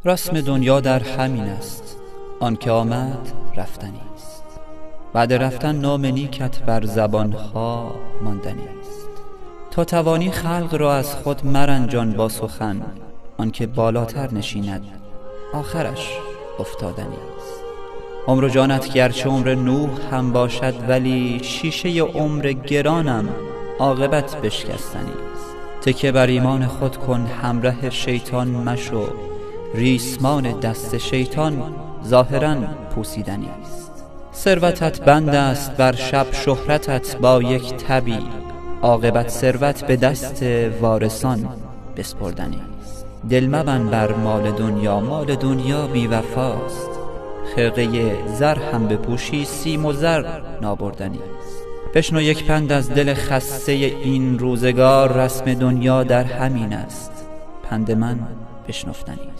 رسم دنیا در همین است، آن که آمد رفتنی است. بعد رفتن نام نیکت بر زبانها ماندنی است. تا توانی خلق را از خود مرنجان با سخن، آن که بالاتر نشیند آخرش افتادنی است. عمر و جانت گرچه عمر نوح هم باشد، ولی شیشه عمر گرانم عاقبت بشکستنی است. تکیه بر ایمان خود کن، همراه شیطان مشو، ریسمان دست شیطان ظاهراً پوسیدنی است. ثروتت بند است بر شب، شهرتت با یک تبی، عاقبت ثروت به دست وارثان بسپردنی است. دل مبند بر مال دنیا، مال دنیا بی وفاست. خرقه زر هم بپوشی، سیم و زر نابردنی است. بشنو یک پند از دل خسته این روزگار، رسم دنیا در همین است، پند من بشنفتنی است.